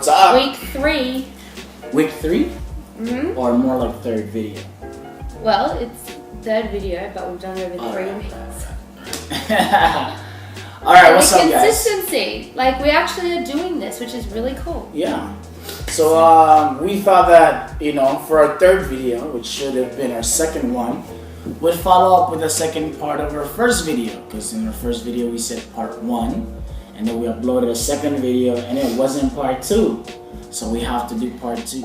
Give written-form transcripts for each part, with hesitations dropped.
What's up? Week 3. Week 3? Mm-hmm. Or more like third video? Well, it's third video, but we've done it over 3 weeks. Alright, what's up, guys? Consistency. Like, we actually are doing this, which is really cool. Yeah. So, we thought that, for our third video, which should have been our second one, we'd follow up with the second part of our first video. Because in our first video, we said part 1. And then we uploaded a second video, and it wasn't part 2. So we have to do part 2.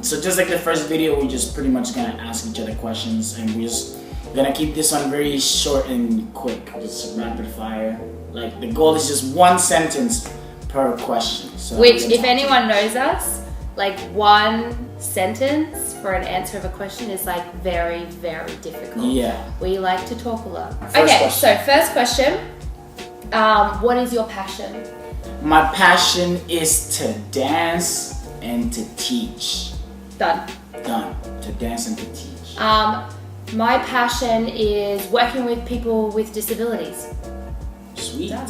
So just like the first video, we're just pretty much gonna ask each other questions, and we're just gonna keep this one very short and quick, just rapid fire. Like the goal is just 1 sentence per question. So which, if anyone knows us, like 1 sentence for an answer of a question is like very, very difficult. Yeah. We like to talk a lot. So first question. What is your passion? My passion is to dance and to teach. Done. To dance and to teach. My passion is working with people with disabilities. Sweet. Done.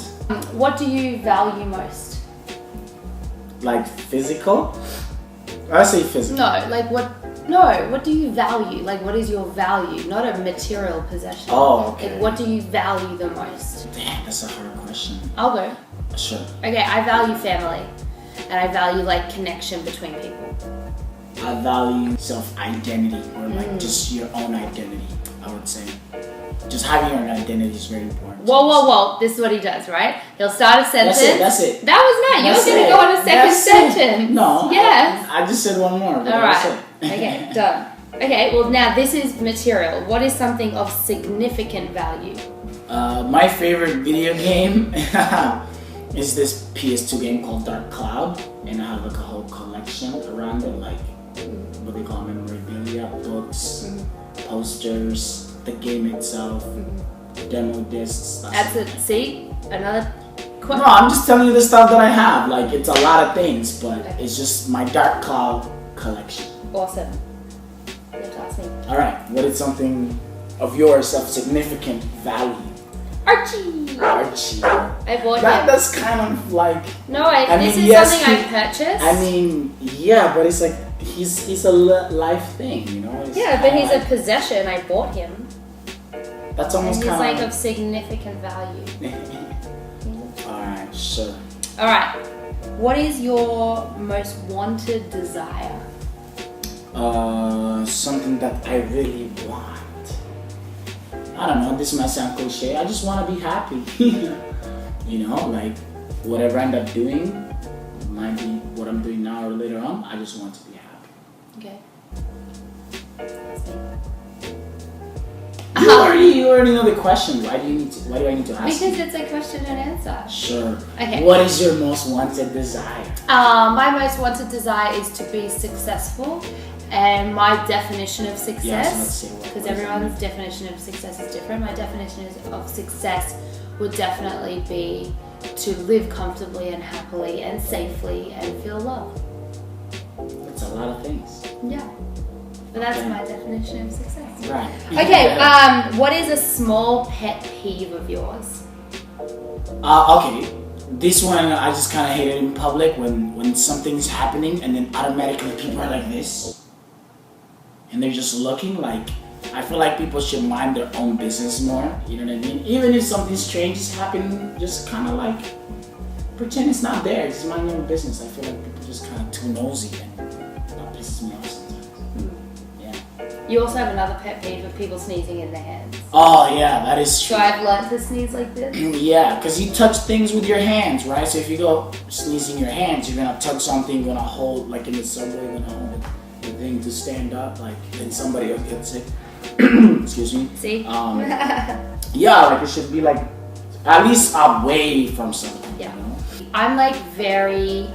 What do you value most? Like physical? I say physical. What do you value? Like, what is your value? Not a material possession. Oh, okay. Like, what do you value the most? Damn, that's a hard question. I'll go. Sure. Okay, I value family. And I value, like, connection between people. I value self-identity, or like just your own identity, I would say. Just having your own identity is very important. Whoa. This is what he does, right? He'll start a sentence. That's it. That was not. You were going to go on a second sentence. No. Yes. I just said one more. All right. Okay, done. Okay, well, now this is material. What is something of significant value? My favorite video game is this PS2 game called Dark Cloud, and I have like a whole collection around it, like what they call memorabilia, books, posters, the game itself, demo discs. That's it. See, another. No, I'm just telling you the stuff that I have. Like, it's a lot of things, but it's just my Dark Cloud collection. Awesome. You have to ask me. All right, what is something of yours of significant value? Archie. I bought him. That's kind of like. No, this is something I purchased. I mean, yeah, but it's like he's a life thing, It's but he's a possession. I bought him. That's almost and he's kind like of significant value. Alright, sure. Alright, what is your most wanted desire? Something that I really want. I don't know, this might sound cliche. I just want to be happy. Like whatever I end up doing, might be what I'm doing now or later on. I just want to be happy. Okay. You already know the question. Why do I need to ask? Because it's a question and answer. Sure. Okay. What is your most wanted desire? My most wanted desire is to be successful, and my definition of success, because everyone's definition of success is different. My definition of success would definitely be to live comfortably and happily and safely and feel love. It's a lot of things. Yeah. But that's my definition of success. Right. Okay, what is a small pet peeve of yours? Okay. This one, I just kind of hate it in public when something's happening and then automatically people are like this. And they're just looking like, I feel like people should mind their own business more. You know what I mean? Even if something strange is happening, just kind of like pretend it's not there. Just mind your own business. I feel like people just kind of too nosy, and that pisses me off sometimes. You also have another pet peeve of people sneezing in their hands. Oh yeah, that is true. So I've learned to sneeze like this. Yeah, because you touch things with your hands, right? So if you go sneezing your hands, you're gonna touch something, you're gonna hold, like in the subway, you're gonna hold the thing to stand up, like then somebody else gets sick. Excuse me. See? Yeah, like it should be like at least away from something. Yeah. I'm very,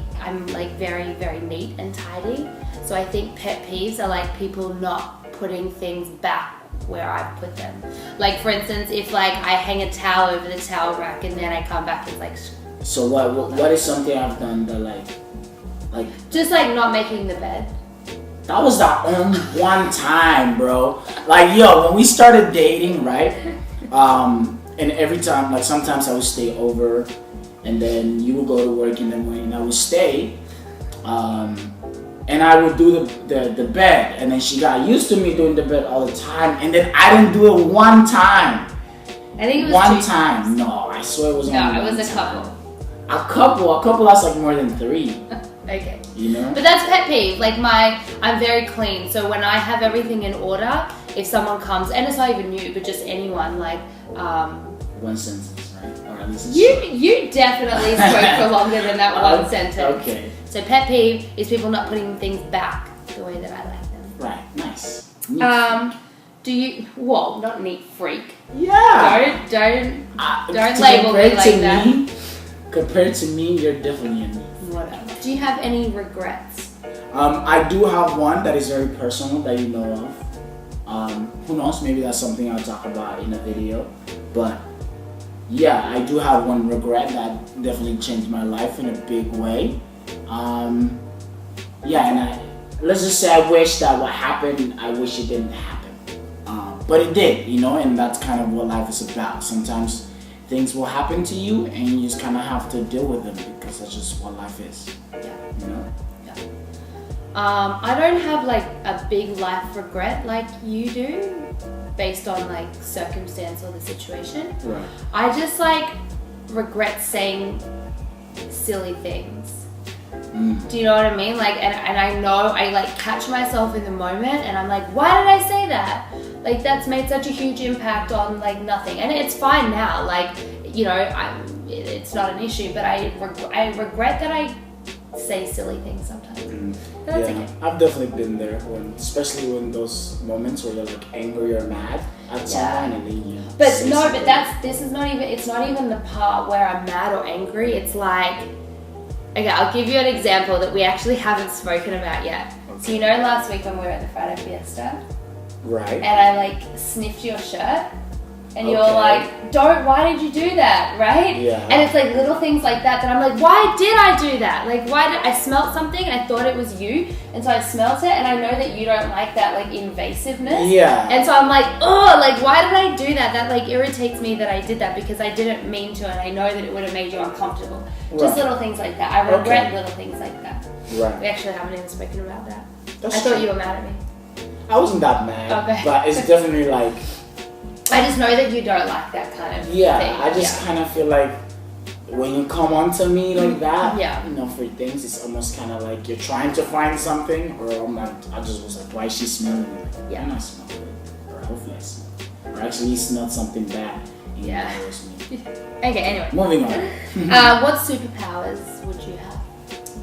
very neat and tidy. So I think pet peeves are like people not putting things back where I put them. Like, for instance, if like I hang a towel over the towel rack and then I come back and like. So what is something I've done that like just like not making the bed. That was the only one time, bro. Like, yo, when we started dating, right? And every time, like sometimes I would stay over, and then you would go to work in the morning, and I would stay, and I would do the bed, and then she got used to me doing the bed all the time, and then I didn't do it one time. I think it was one 2 time. times. No, I swear it was only No, one it was a time. couple. A couple that's like more than 3. Okay. You know? But that's pet peeve. Like I'm very clean. So when I have everything in order, if someone comes, and it's not even you, but just anyone, like one sentence, right? Or at least you definitely spoke for longer than that one sentence. Okay. So pet peeve is people not putting things back the way that I like them. Right. Nice. Do you? Well, not neat freak. Yeah. Don't label me like that. Compared to me, you're definitely a neat. Whatever. Do you have any regrets? I do have one that is very personal that you know of. Who knows? Maybe that's something I'll talk about in a video. But yeah, I do have one regret that definitely changed my life in a big way. Yeah, and let's just say I wish that what happened, I wish it didn't happen. But it did, you know, and that's kind of what life is about. Sometimes things will happen to you and you just kind of have to deal with them because that's just what life is. Yeah. You know? Yeah. I don't have like a big life regret like you do based on like circumstance or the situation. Right. I just like regret saying silly things. Do you know what I mean? Like, and I know I like catch myself in the moment and I'm like, why did I say that? Like, that's made such a huge impact on like nothing. And it's fine now. Like, you know, it's not an issue, but I regret that I say silly things sometimes. But that's okay. I've definitely been there, especially when those moments where you're like angry or mad at someone and then you. But no, but it's not even the part where I'm mad or angry. It's like, okay, I'll give you an example that we actually haven't spoken about yet. Okay. So you know last week when we were at the Friday Fiesta? Right. And I like sniffed your shirt and you were like, why did you do that, right? Yeah. And it's like little things like that I'm like, why did I do that? Like, why did I smelt something and I thought it was you, and so I smelt it, and I know that you don't like that like invasiveness. Yeah. And so I'm like, oh, like why did I do that? That like irritates me that I did that because I didn't mean to, and I know that it would have made you uncomfortable. Right. Just little things like that. I regret little things like that. Right. We actually haven't even spoken about that. That's I true. thought you were mad at me. I wasn't that mad, okay. But it's definitely like. I just know that you don't like that kind of thing. I just kind of feel like when you come on to me like that, you know, for things, it's almost kind of like you're trying to find something, or I'm like, I just was like, why is she smelling me? Like, I'm not smelling it, or hopefully I smell it, or actually you smelled something bad. And yeah. It was me. Okay, anyway. Moving on. What superpowers would you have?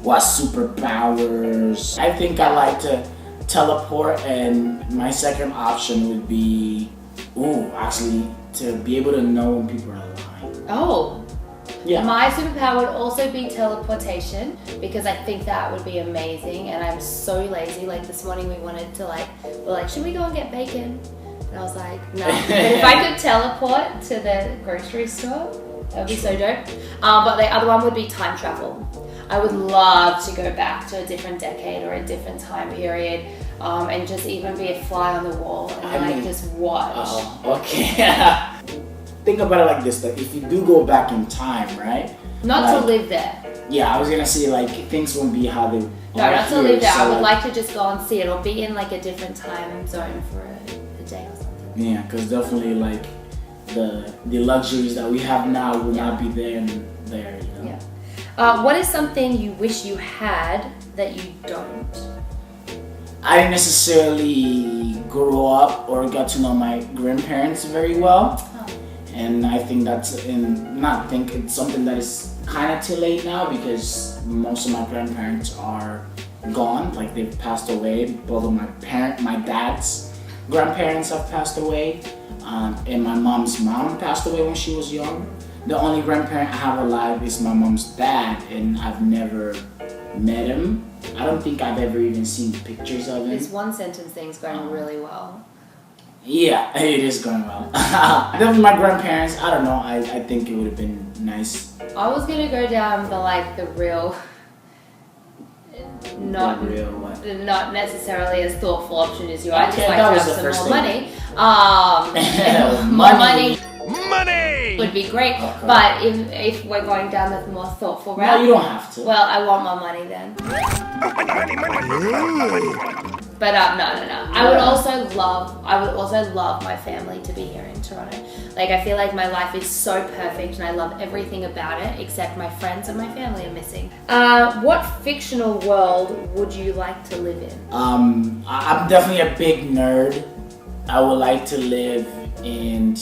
What superpowers? I think I like to teleport, and my second option would be, actually, to be able to know when people are lying. Oh. Yeah. My superpower would also be teleportation, because I think that would be amazing, and I'm so lazy. Like this morning we wanted to we're like, should we go and get bacon? And I was like, no. But if I could teleport to the grocery store, that would be so dope. But the other one would be time travel. I would love to go back to a different decade or a different time period, and just even be a fly on the wall and just watch. Okay. Think about it like this, that if you do go back in time, right? Not to live there. Yeah, I was gonna say things won't be how they No, not to live there. I would like to just go and see it, or be in a different time zone for a day or something. Yeah, because definitely the luxuries that we have now will not be there and there, you know? Yeah. What is something you wish you had that you don't? I didn't necessarily grow up or got to know my grandparents very well. And I think it's something that is kind of too late now, because most of my grandparents are gone. Like, they've passed away. Both of my dad's grandparents have passed away, and my mom's mom passed away when she was young. The only grandparent I have alive is my mom's dad, and I've never met him. I don't think I've ever even seen pictures of him. This one sentence thing's going really well. Yeah, it is going well. Definitely my grandparents, I don't know, I think it would have been nice. I was gonna go down the real, not necessarily as thoughtful option as you. I just like to have some more money. More money. Money! would be great. Okay. But if we're going down the more thoughtful route, no, you don't have to. Well, I want more money then. But no. I would also love my family to be here in Toronto. Like, I feel like my life is so perfect and I love everything about it, except my friends and my family are missing. What fictional world would you like to live in? I'm definitely a big nerd. I would like to live in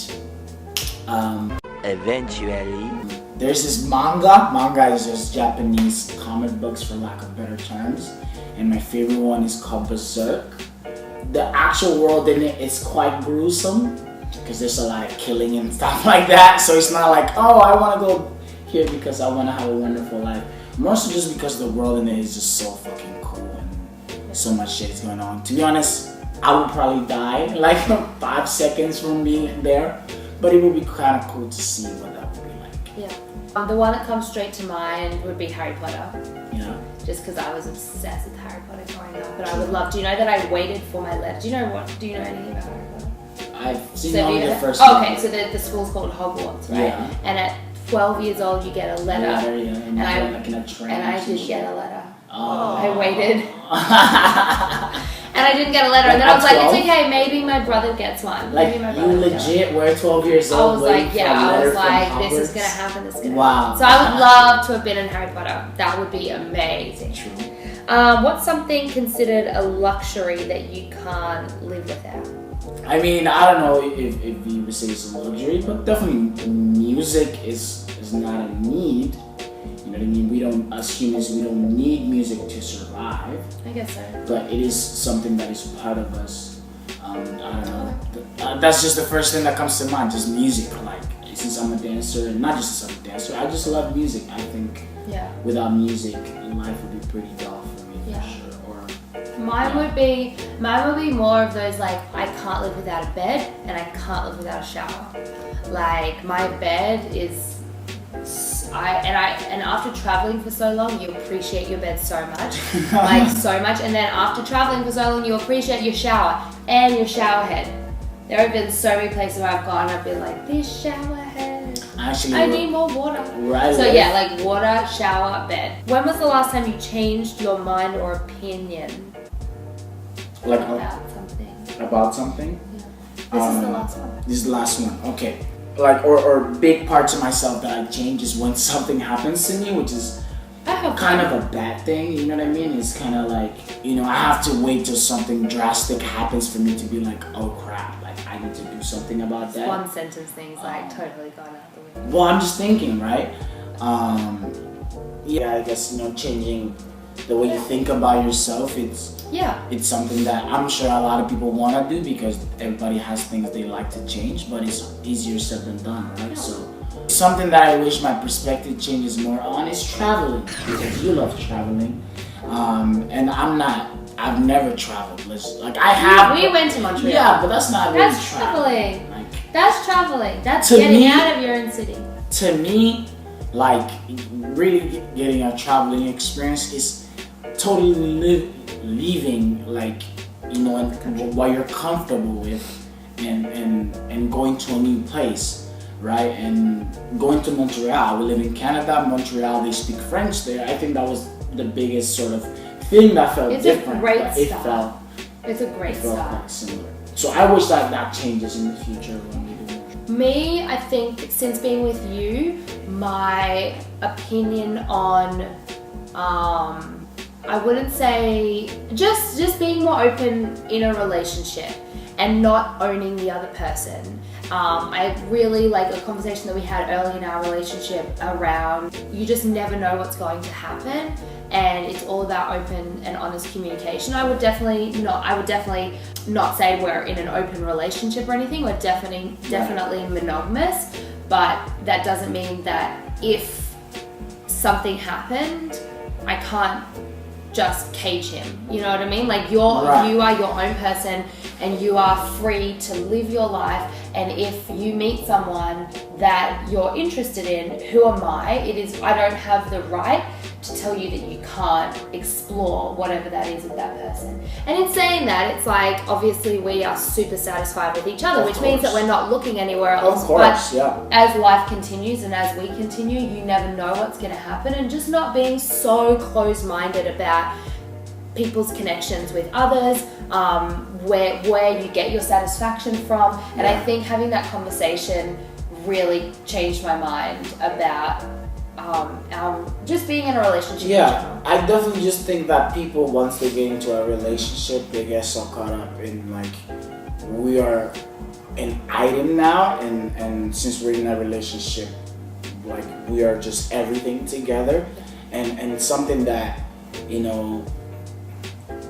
eventually. There's this manga. Manga is just Japanese comic books, for lack of better terms. And my favorite one is called Berserk. The actual world in it is quite gruesome because there's a lot of killing and stuff like that. So it's not like, oh, I want to go here because I want to have a wonderful life. More so just because the world in it is just so fucking cool and so much shit is going on. To be honest, I would probably die like 5 seconds from being there. But it would be kind of cool to see what that would be like. Yeah. The one that comes straight to mind would be Harry Potter. Yeah. Just because I was obsessed with Harry Potter growing up. But I would love, do you know that I waited for my letter? Do you know anything about Harry Potter? I've seen only the first one. Okay, so the school's called Hogwarts, right? Yeah. And at 12 years old, you get a letter. Yeah. And I didn't get a letter. Oh. I waited. And I didn't get a letter, and then I was like, it's okay, maybe my brother gets one. Like, you legit were 12 years old. I was like, this is gonna happen, this is gonna happen. So I would love to have been in Harry Potter. That would be amazing. True. What's something considered a luxury that you can't live without? I mean, I don't know if you would say it's a luxury, but definitely music is not a need. You know what I mean? We don't, as humans, we don't need music to survive. I guess so. But it is something that is part of us. I don't know. That's just the first thing that comes to mind, just music. Like, since I'm a dancer, and not just as a dancer, I just love music. I think without music, life would be pretty dull for me, for sure. Mine would be more of those, like, I can't live without a bed and I can't live without a shower. Like, my bed is. And after traveling for so long, you appreciate your bed so much, like so much. And then after traveling for so long, you appreciate your shower and your shower head. There have been so many places where I've gone and I've been like, this shower head, actually, I need more water. Right. So yeah, like water, shower, bed. When was the last time you changed your mind or opinion like about something? About something? Yeah. This is the last one. This is the last one. Okay. Like, or big parts of myself that I change is when something happens to me, which is kind of a bad thing, you know what I mean? It's kind of like, you know, I have to wait till something drastic happens for me to be like, oh crap, like I need to do something about that. One sentence thing's like totally gone out the window. Well, I'm just thinking, right? Yeah, I guess, you know, changing the way you think about yourself, it's something that I'm sure a lot of people want to do because everybody has things they like to change, but it's easier said than done, right? Yeah. So something that I wish my perspective changes more on is traveling, because you love traveling, and I've never traveled. Like I have. We went to Montreal. Yeah, but that's not really traveling. That's traveling. That's getting out of your own city. To me, like really getting a traveling experience is totally leaving, like, you know, what you're comfortable with and going to a new place, right? And going to Montreal. We live in Canada, Montreal, they speak French there. I think that was the biggest sort of thing that felt different. It's a great start. Quite similar. So I wish that changes in the future when we do. Me, I think since being with you, my opinion on I wouldn't say just being more open in a relationship and not owning the other person. I really like a conversation that we had early in our relationship around you just never know what's going to happen, and it's all about open and honest communication. I would definitely not say we're in an open relationship or anything. We're definitely monogamous, but that doesn't mean that if something happened, I can't just cage him. You know what I mean? Like you are your own person and you are free to live your life, and if you meet someone that you're interested in, who am I? I don't have the right to tell you that you can't explore whatever that is with that person. And in saying that, it's like, obviously we are super satisfied with each other, which means that we're not looking anywhere else. Of course, but as life continues and as we continue, you never know what's going to happen, and just not being so close-minded about people's connections with others, where you get your satisfaction from. And I think having that conversation really changed my mind about just being in a relationship. Yeah, I definitely just think that people, once they get into a relationship, they get so caught up in like, we are an item now, and since we're in a relationship, like we are just everything together. And it's something that, you know,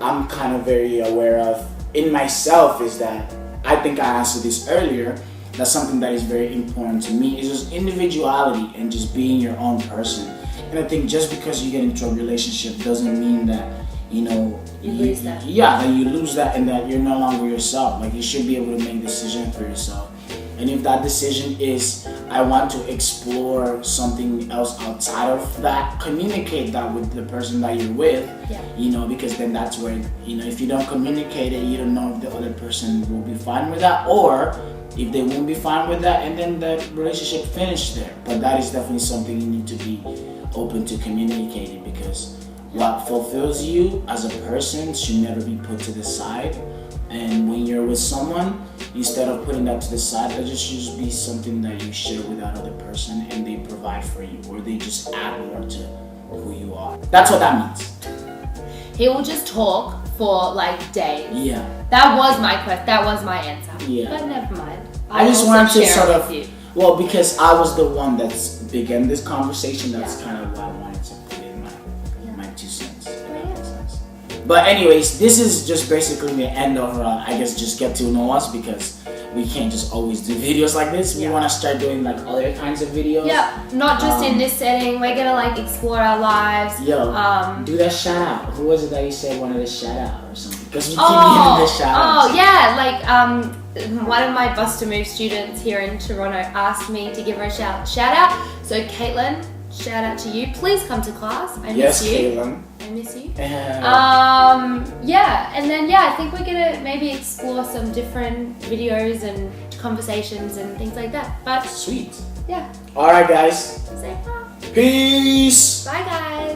I'm kind of very aware of in myself, is that I think I answered this earlier. That's something that is very important to me, is just individuality and just being your own person. And I think just because you get into a relationship doesn't mean that, you know, you lose that. Yeah, that you lose that and that you're no longer yourself. Like, you should be able to make decisions for yourself. And if that decision is, I want to explore something else outside of that, communicate that with the person that you're with. You know, because then that's where, you know, if you don't communicate it, you don't know if the other person will be fine with that, or if they won't be fine with that, and then the relationship finished there. But that is definitely something you need to be open to communicating, because what fulfills you as a person should never be put to the side. And when you're with someone, instead of putting that to the side, that just should be something that you share with that other person, and they provide for you, or they just add more to who you are. That's what that means. He will just talk for like days. Yeah. That was my question. That was my answer. Yeah. But never mind. I just wanted to sort of, you. well, because I was the one that's began this conversation, that's kind of why I wanted to put in my 2 cents. But anyways, this is just basically the end of, I guess, just get to know us, because we can't just always do videos like this. We want to start doing like other kinds of videos. Yeah, not just in this setting. We're gonna like explore our lives. Do that shout out. Who was it that you said wanted a shout out or something? Because we keep giving the shout outs. Oh yeah, like one of my Bust to Move students here in Toronto asked me to give her a shout out. So Caitlin, shout out to you. Please come to class. I miss you. Yes, Caitlin. I miss you. Yeah, and then I think we're gonna maybe explore some different videos and conversations and things like that. But sweet. Yeah. All right, guys. Say bye. Peace. Bye, guys.